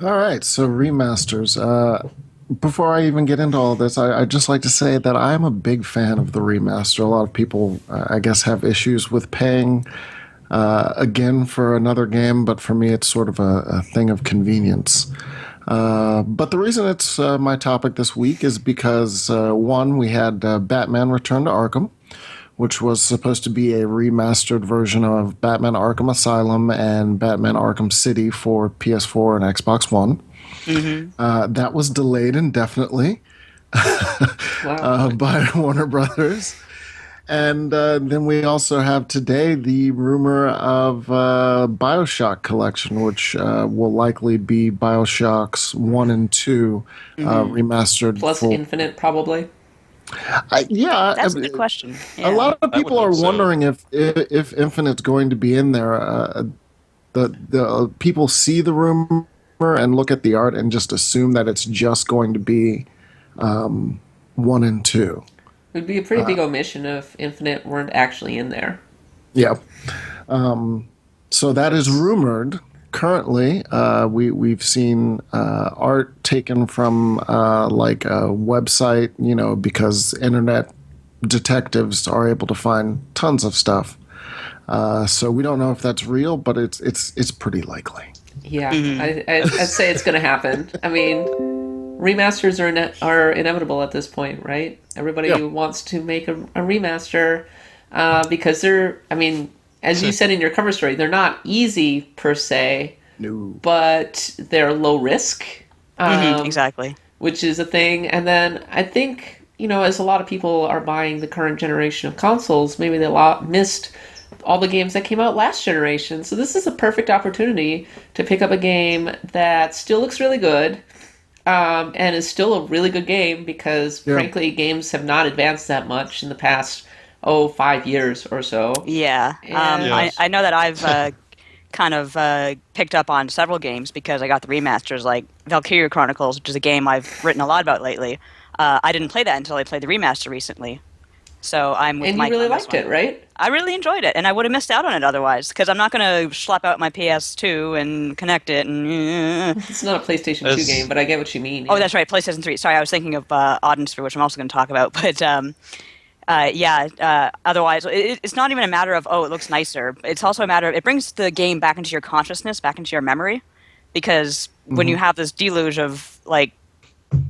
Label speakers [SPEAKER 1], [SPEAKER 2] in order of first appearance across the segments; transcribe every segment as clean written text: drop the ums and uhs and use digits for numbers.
[SPEAKER 1] All right, so remasters. Before I even get into all this, I'd just like to say that I'm a big fan of the remaster. A lot of people, I guess, have issues with paying again for another game, but for me, it's sort of a thing of convenience. But the reason it's my topic this week is because, one, we had Batman Return to Arkham, which was supposed to be a remastered version of Batman Arkham Asylum and Batman Arkham City for PS4 and Xbox One.
[SPEAKER 2] Hmm.
[SPEAKER 1] That was delayed indefinitely
[SPEAKER 3] Wow.
[SPEAKER 1] by Warner Brothers. And then we also have today the rumor of Bioshock Collection, which will likely be Bioshocks 1 and 2 remastered
[SPEAKER 3] Plus
[SPEAKER 1] full.
[SPEAKER 3] Infinite, probably.
[SPEAKER 1] Yeah,
[SPEAKER 2] That's a good question.
[SPEAKER 1] a
[SPEAKER 2] Yeah.
[SPEAKER 1] lot of
[SPEAKER 4] I would
[SPEAKER 1] people are
[SPEAKER 4] hope so.
[SPEAKER 1] wondering if Infinite's going to be in there. The people see the rumor and look at the art and just assume that it's just going to be 1 and 2.
[SPEAKER 3] It would be a pretty big omission if Infinite weren't actually in there.
[SPEAKER 1] Yeah. So that is rumored. Currently, we've seen art taken from like a website, because internet detectives are able to find tons of stuff. So we don't know if that's real, but it's pretty likely.
[SPEAKER 3] Yeah, I'd say it's going to happen. I mean, remasters are inevitable at this point, right? Everybody
[SPEAKER 1] Yeah.
[SPEAKER 3] wants to make a remaster because they're, I mean, as you said in your cover story, they're not easy per se,
[SPEAKER 1] No.
[SPEAKER 3] but they're low risk,
[SPEAKER 2] Exactly.
[SPEAKER 3] which is a thing. And then I think, as a lot of people are buying the current generation of consoles, maybe missed all the games that came out last generation. So this is a perfect opportunity to pick up a game that still looks really good, and is still a really good game because,
[SPEAKER 1] Yeah.
[SPEAKER 3] frankly, games have not advanced that much in the past, 5 years or so.
[SPEAKER 2] Yeah.
[SPEAKER 3] And
[SPEAKER 2] I know that I've kind of picked up on several games because I got the remasters, like Valkyria Chronicles, which is a game I've written a lot about lately. I didn't play that until I played the remaster recently. So I'm with
[SPEAKER 3] and you
[SPEAKER 2] Mike
[SPEAKER 3] really
[SPEAKER 2] on this
[SPEAKER 3] liked
[SPEAKER 2] one.
[SPEAKER 3] it, right?
[SPEAKER 2] I really enjoyed it, and I would have missed out on it otherwise because I'm not going to schlep out my PS2 and connect it. And
[SPEAKER 3] It's not a PlayStation 2
[SPEAKER 4] As
[SPEAKER 3] game, but I get what you mean.
[SPEAKER 2] oh,
[SPEAKER 3] Yeah.
[SPEAKER 2] that's right, PlayStation 3. Sorry, I was thinking of Auden Sphere, which I'm also going to talk about. But yeah, otherwise, it's not even a matter of, oh, it looks nicer. It's also a matter of, it brings the game back into your consciousness, back into your memory. Because when you have this deluge of, like,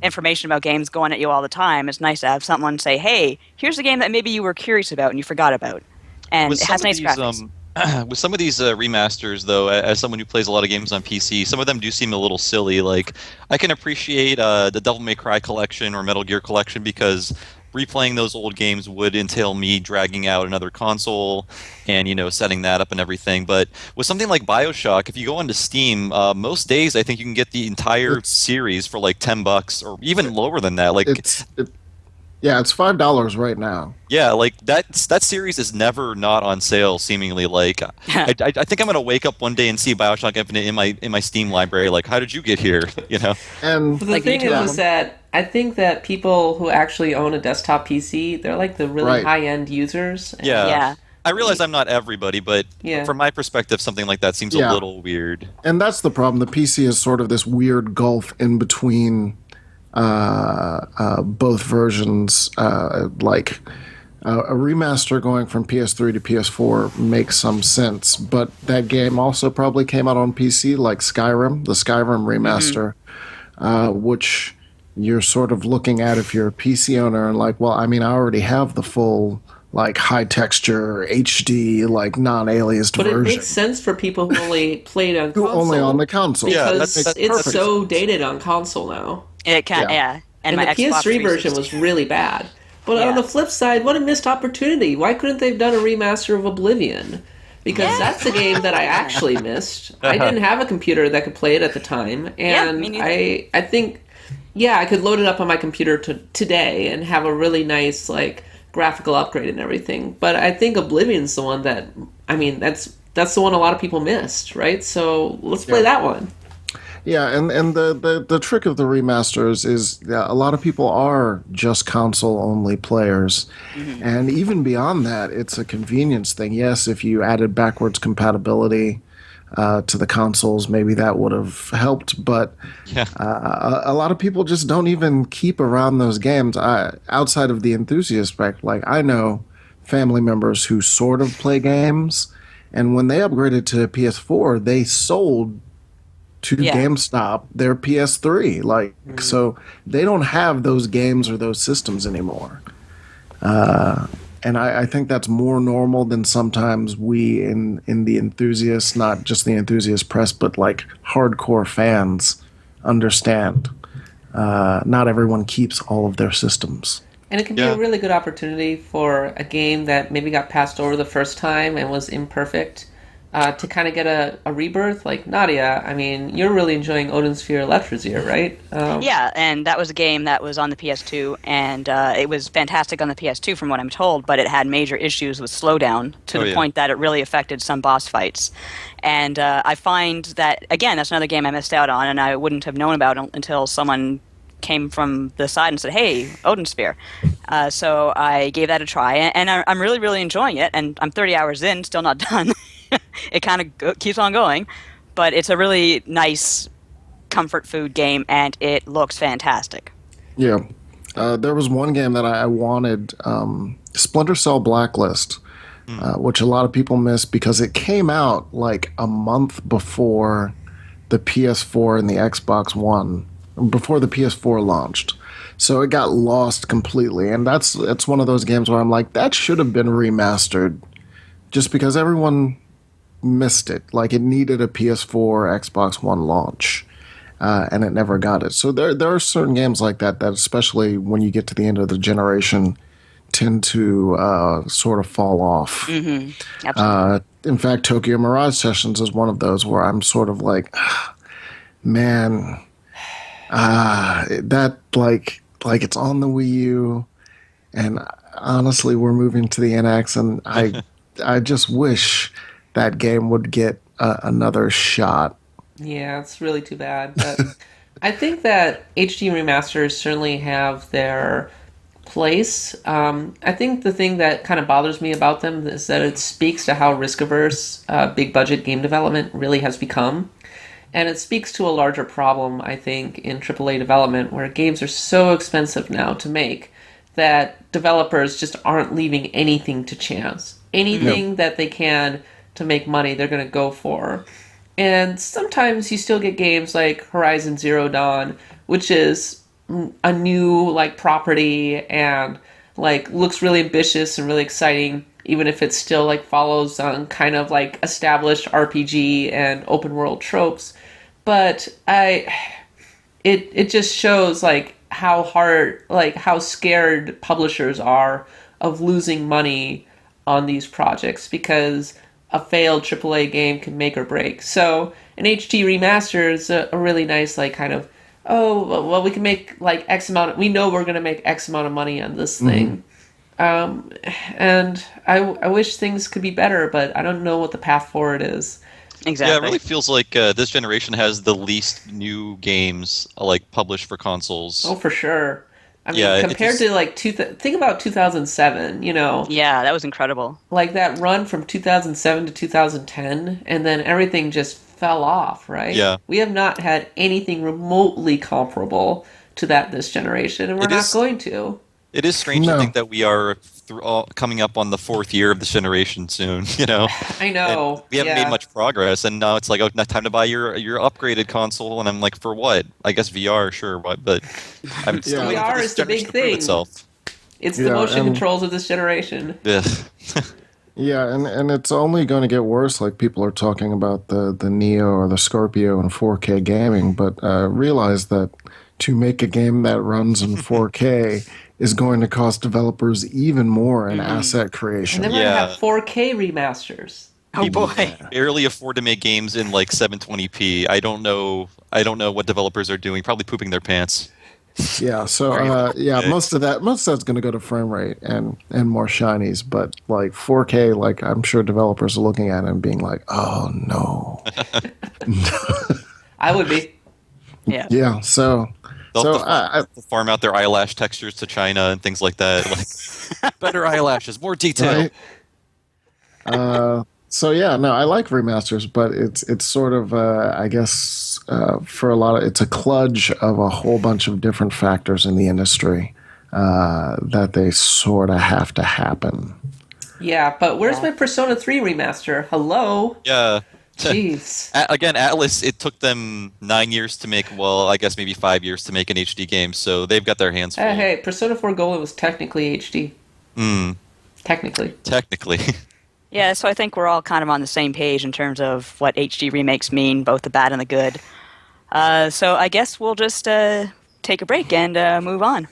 [SPEAKER 2] information about games going at you all the time, it's nice to have someone say, hey, here's a game that maybe you were curious about and you forgot about. And
[SPEAKER 4] with
[SPEAKER 2] it
[SPEAKER 4] some
[SPEAKER 2] has
[SPEAKER 4] of
[SPEAKER 2] nice
[SPEAKER 4] these
[SPEAKER 2] graphics.
[SPEAKER 4] with some of these remasters, though, as someone who plays a lot of games on PC, some of them do seem a little silly. Like I can appreciate the Devil May Cry collection or Metal Gear collection because replaying those old games would entail me dragging out another console and setting that up and everything. But with something like BioShock, if you go onto Steam, most days I think you can get the entire
[SPEAKER 1] It's
[SPEAKER 4] series for like $10 or even lower than that. Like
[SPEAKER 1] it's it, yeah, it's $5 right now.
[SPEAKER 4] yeah, like that series is never not on sale. Seemingly, like I think I'm gonna wake up one day and see Bioshock Infinite in my Steam library. Like, how did you get here? You know?
[SPEAKER 1] And
[SPEAKER 3] But the
[SPEAKER 2] Like
[SPEAKER 3] thing
[SPEAKER 2] YouTube
[SPEAKER 3] is that I think that people who actually own a desktop PC, they're like the really
[SPEAKER 1] right.
[SPEAKER 3] high-end users. And
[SPEAKER 4] Yeah.
[SPEAKER 2] Yeah.
[SPEAKER 4] I realize I'm not everybody, but
[SPEAKER 3] Yeah.
[SPEAKER 4] from my perspective, something like that seems a
[SPEAKER 1] Yeah.
[SPEAKER 4] little weird.
[SPEAKER 1] And that's the problem. The PC is sort of this weird gulf in between both versions. A remaster going from PS3 to PS4 makes some sense, but that game also probably came out on PC, like Skyrim, the Skyrim remaster, which you're sort of looking at if you're a PC owner and like, well, I mean, I already have the full like high texture HD like non-aliased
[SPEAKER 3] But it
[SPEAKER 1] version.
[SPEAKER 3] makes sense for people who only played on
[SPEAKER 1] Who
[SPEAKER 3] console.
[SPEAKER 1] only on the console.
[SPEAKER 4] Yeah,
[SPEAKER 3] because
[SPEAKER 4] that's
[SPEAKER 3] it's
[SPEAKER 4] perfect.
[SPEAKER 3] so dated on console now.
[SPEAKER 2] It can,
[SPEAKER 1] Yeah.
[SPEAKER 2] yeah.
[SPEAKER 3] And
[SPEAKER 2] my
[SPEAKER 3] the
[SPEAKER 2] Xbox
[SPEAKER 3] PS3 version
[SPEAKER 2] 360.
[SPEAKER 3] was really bad. But
[SPEAKER 2] Yeah.
[SPEAKER 3] on the flip side, what a missed opportunity. Why couldn't they have done a remaster of Oblivion? Because that's a game that I actually missed. I didn't have a computer that could play it at the time.
[SPEAKER 2] Yeah,
[SPEAKER 3] And
[SPEAKER 2] me neither.
[SPEAKER 3] I think, yeah, I could load it up on my computer today and have a really nice, like, graphical upgrade and everything. But I think Oblivion's the one that, I mean, that's the one a lot of people missed, right? So let's play that one.
[SPEAKER 1] Yeah, and the trick of the remasters is a lot of people are just console only players, and even beyond that, it's a convenience thing. Yes, if you added backwards compatibility, to the consoles, maybe that would have helped. But
[SPEAKER 4] Yeah.
[SPEAKER 1] a lot of people just don't even keep around those games. Outside of the enthusiast spec, like I know family members who sort of play games, and when they upgraded to PS4, they sold to
[SPEAKER 2] Yeah.
[SPEAKER 1] GameStop their PS3. Like,
[SPEAKER 3] Mm.
[SPEAKER 1] so they don't have those games or those systems anymore. And I think that's more normal than sometimes we in the enthusiasts, not just the enthusiast press, but like hardcore fans understand. Not everyone keeps all of their systems.
[SPEAKER 3] And it can be
[SPEAKER 4] Yeah.
[SPEAKER 3] a really good opportunity for a game that maybe got passed over the first time and was imperfect to kind of get a rebirth. Like Nadia, I mean, you're really enjoying Odin Sphere Electrosphere, right?
[SPEAKER 2] Yeah, and that was a game that was on the PS2, and it was fantastic on the PS2 from what I'm told, but it had major issues with slowdown to
[SPEAKER 4] Oh,
[SPEAKER 2] the
[SPEAKER 4] yeah.
[SPEAKER 2] point that it really affected some boss fights. And I find that, again, that's another game I missed out on, and I wouldn't have known about it until someone came from the side and said, "Hey, Odin Sphere." So I gave that a try, and I'm really, really enjoying it, and I'm 30 hours in, still not done. It kind of keeps on going, but it's a really nice comfort food game, and it looks fantastic.
[SPEAKER 1] Yeah. There was one game that I wanted, Splinter Cell Blacklist, which a lot of people missed because it came out like a month before the PS4 and the Xbox One, before the PS4 launched. So it got lost completely. And it's one of those games where I'm like, that should have been remastered just because everyone missed it. Like it needed a PS4, Xbox One launch. And it never got it. So there are certain games like that that, especially when you get to the end of the generation, tend to sort of fall off.
[SPEAKER 2] Absolutely.
[SPEAKER 1] In fact, Tokyo Mirage Sessions is one of those where I'm sort of like, man, that like it's on the Wii U, and honestly, we're moving to the NX, and I just wish that game would get another shot.
[SPEAKER 3] Yeah, it's really too bad. But I think that HD remasters certainly have their place. I think the thing that kind of bothers me about them is that it speaks to how risk averse big budget game development really has become. And it speaks to a larger problem, I think, in AAA development where games are so expensive now to make that developers just aren't leaving anything to chance. Anything that they can to make money, they're going to go for. And sometimes you still get games like Horizon Zero Dawn, which is a new like property and like looks really ambitious and really exciting, even if it still like follows on kind of like established RPG and open world tropes. But it just shows like how hard, like how scared publishers are of losing money on these projects because a failed AAA game can make or break. So an HD remaster is a really nice like kind of, oh well, we can make like X amount. We know we're going to make X amount of money on this thing. And I wish things could be better, but I don't know what the path forward is.
[SPEAKER 2] Exactly.
[SPEAKER 4] Yeah, it really feels like this generation has the least new games like published for consoles.
[SPEAKER 3] Oh, for sure. I mean,
[SPEAKER 4] Yeah, it
[SPEAKER 3] compared
[SPEAKER 4] just-
[SPEAKER 3] to like think about 2007. You know,
[SPEAKER 2] Yeah, that was incredible.
[SPEAKER 3] like that run from 2007 to 2010, and then everything just fell off. Right?
[SPEAKER 4] Yeah.
[SPEAKER 3] We have not had anything remotely comparable to that this generation, and we're
[SPEAKER 4] It
[SPEAKER 3] not
[SPEAKER 4] is-
[SPEAKER 3] going to.
[SPEAKER 4] It is strange
[SPEAKER 1] No.
[SPEAKER 4] to think that we are coming up on the fourth year of this generation soon. You know,
[SPEAKER 3] I know.
[SPEAKER 4] And we haven't
[SPEAKER 3] yeah.
[SPEAKER 4] made much progress, and now it's like, oh, now time to buy your upgraded console, and I'm like, for what? I guess VR, sure, but I'm still
[SPEAKER 1] Yeah.
[SPEAKER 4] waiting for
[SPEAKER 3] VR
[SPEAKER 4] this
[SPEAKER 3] is the big
[SPEAKER 4] generation to prove
[SPEAKER 3] thing.
[SPEAKER 4] itself.
[SPEAKER 3] It's the
[SPEAKER 1] Yeah,
[SPEAKER 3] motion
[SPEAKER 1] and-
[SPEAKER 3] controls of this generation.
[SPEAKER 4] Ugh.
[SPEAKER 1] Yeah, and it's only going to get worse. Like people are talking about the Neo or the Scorpio in 4K gaming, but realize that to make a game that runs in 4K is going to cost developers even more in asset
[SPEAKER 3] And
[SPEAKER 1] creation.
[SPEAKER 3] then we're
[SPEAKER 4] Yeah.
[SPEAKER 3] gonna have 4K remasters.
[SPEAKER 2] Oh
[SPEAKER 4] People
[SPEAKER 2] boy.
[SPEAKER 4] barely afford to make games in like 720p. I don't know what developers are doing. Probably pooping their pants.
[SPEAKER 1] Yeah, so yeah, most of that's going to go to frame rate and more shinies, but like 4K, like I'm sure developers are looking at it and being like, "Oh no."
[SPEAKER 3] I would be.
[SPEAKER 2] Yeah.
[SPEAKER 1] Yeah, so
[SPEAKER 4] They'll
[SPEAKER 1] so
[SPEAKER 4] have to farm out their eyelash textures to China and things like that. Like better eyelashes, more detail.
[SPEAKER 1] right? So yeah, no, I like remasters, but it's sort of I guess for a lot of it's a kludge of a whole bunch of different factors in the industry that they sort of have to happen.
[SPEAKER 3] Yeah, but where's
[SPEAKER 2] Yeah.
[SPEAKER 3] my Persona 3 remaster? Hello?
[SPEAKER 4] Yeah.
[SPEAKER 3] Jeez.
[SPEAKER 4] Again, Atlas, it took them 9 years to make, well, I guess maybe 5 years to make an HD game, so they've got their hands
[SPEAKER 3] Hey,
[SPEAKER 4] full.
[SPEAKER 3] hey, Persona 4 Golden was technically HD.
[SPEAKER 4] Hmm,
[SPEAKER 3] Technically.
[SPEAKER 4] technically.
[SPEAKER 2] Yeah, so I think we're all kind of on the same page in terms of what HD remakes mean, both the bad and the good. So I guess we'll just take a break and move on.